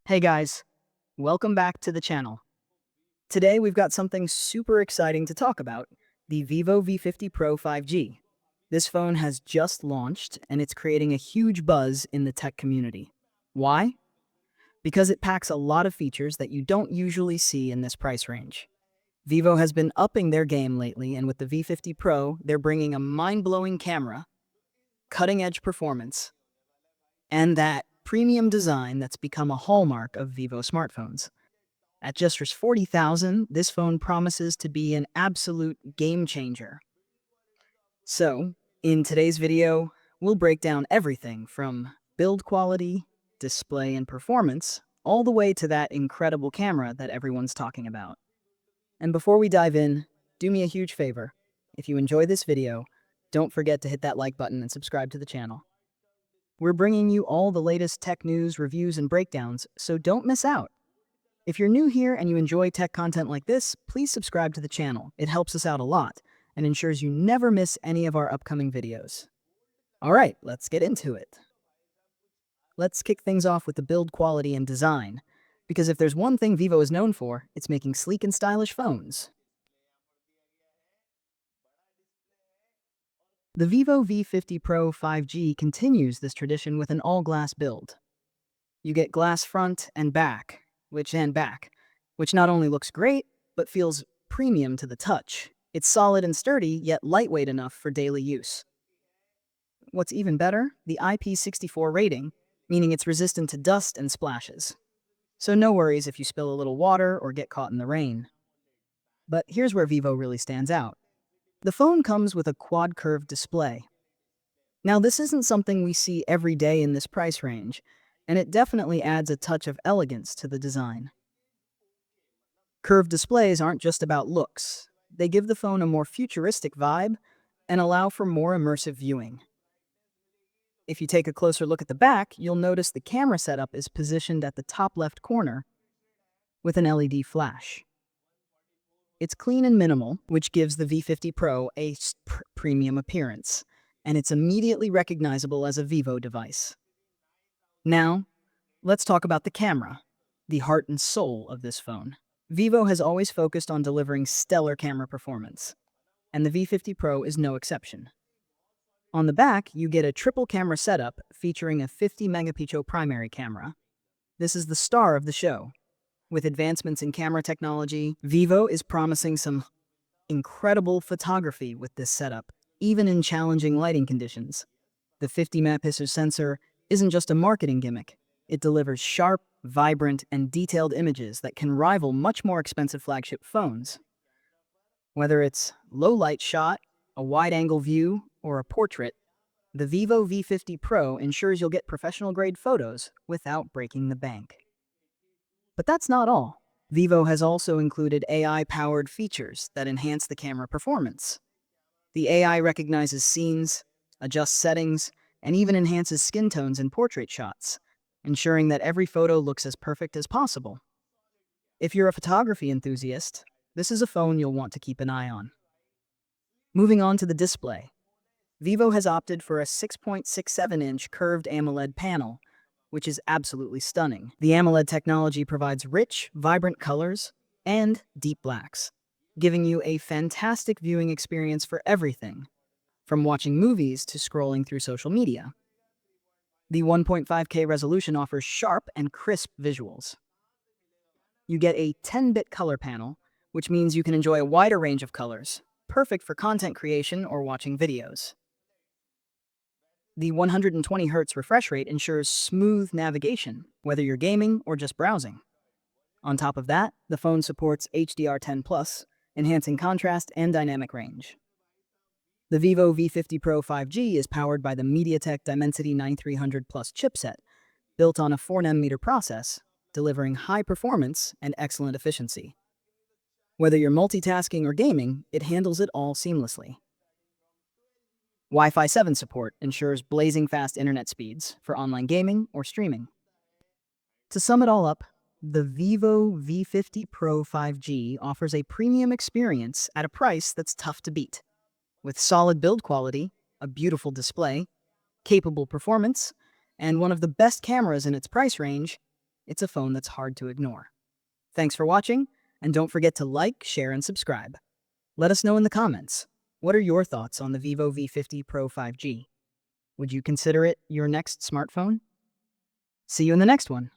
Hey guys, welcome back to the channel. Today we've got something super exciting to talk about, the Vivo V50 Pro 5G. This phone has just launched and it's creating a huge buzz in the tech community. Why? Because it packs a lot of features that you don't usually see in this price range. Vivo has been upping their game lately, and with the V50 Pro, they're bringing a mind-blowing camera, cutting-edge performance, and that premium design that's become a hallmark of Vivo smartphones. At just 40,000, this phone promises to be an absolute game changer. So, in today's video, we'll break down everything from build quality, display and performance, all the way to that incredible camera that everyone's talking about. And before we dive in, do me a huge favor. If you enjoy this video, don't forget to hit that like button and subscribe to the channel. We're bringing you all the latest tech news, reviews, and breakdowns, so don't miss out. If you're new here and you enjoy tech content like this, please subscribe to the channel. It helps us out a lot and ensures you never miss any of our upcoming videos. All right, let's get into it. Let's kick things off with the build quality and design, because if there's one thing Vivo is known for, it's making sleek and stylish phones. The Vivo V50 Pro 5G continues this tradition with an all-glass build. You get glass front and back, which not only looks great, but feels premium to the touch. It's solid and sturdy, yet lightweight enough for daily use. What's even better, the IP64 rating, meaning it's resistant to dust and splashes. So no worries if you spill a little water or get caught in the rain. But here's where Vivo really stands out. The phone comes with a quad-curved display. Now, this isn't something we see every day in this price range, and it definitely adds a touch of elegance to the design. Curved displays aren't just about looks. They give the phone a more futuristic vibe and allow for more immersive viewing. If you take a closer look at the back, you'll notice the camera setup is positioned at the top left corner with an LED flash. It's clean and minimal, which gives the V50 Pro a premium appearance, and it's immediately recognizable as a Vivo device. Now, let's talk about the camera, the heart and soul of this phone. Vivo has always focused on delivering stellar camera performance, and the V50 Pro is no exception. On the back, you get a triple camera setup featuring a 50-megapixel primary camera. This is the star of the show. With advancements in camera technology, Vivo is promising some incredible photography with this setup, even in challenging lighting conditions. The 50-megapixel sensor isn't just a marketing gimmick. It delivers sharp, vibrant, and detailed images that can rival much more expensive flagship phones. Whether it's low-light shot, a wide-angle view, or a portrait, the Vivo V50 Pro ensures you'll get professional-grade photos without breaking the bank. But that's not all. Vivo has also included AI-powered features that enhance the camera performance. The AI recognizes scenes, adjusts settings, and even enhances skin tones in portrait shots, ensuring that every photo looks as perfect as possible. If you're a photography enthusiast, this is a phone you'll want to keep an eye on. Moving on to the display. Vivo has opted for a 6.67-inch curved AMOLED panel, which is absolutely stunning. The AMOLED technology provides rich, vibrant colors and deep blacks, giving you a fantastic viewing experience for everything, from watching movies to scrolling through social media. The 1.5K resolution offers sharp and crisp visuals. You get a 10-bit color panel, which means you can enjoy a wider range of colors, perfect for content creation or watching videos. The 120 Hz refresh rate ensures smooth navigation, whether you're gaming or just browsing. On top of that, the phone supports HDR10+, enhancing contrast and dynamic range. The Vivo V50 Pro 5G is powered by the MediaTek Dimensity 9300 Plus chipset, built on a 4nm process, delivering high performance and excellent efficiency. Whether you're multitasking or gaming, it handles it all seamlessly. Wi-Fi 7 support ensures blazing fast internet speeds for online gaming or streaming. To sum it all up, the Vivo V50 Pro 5G offers a premium experience at a price that's tough to beat. With solid build quality, a beautiful display, capable performance, and one of the best cameras in its price range, it's a phone that's hard to ignore. Thanks for watching, and don't forget to like, share, and subscribe. Let us know in the comments. What are your thoughts on the Vivo V50 Pro 5G? Would you consider it your next smartphone? See you in the next one.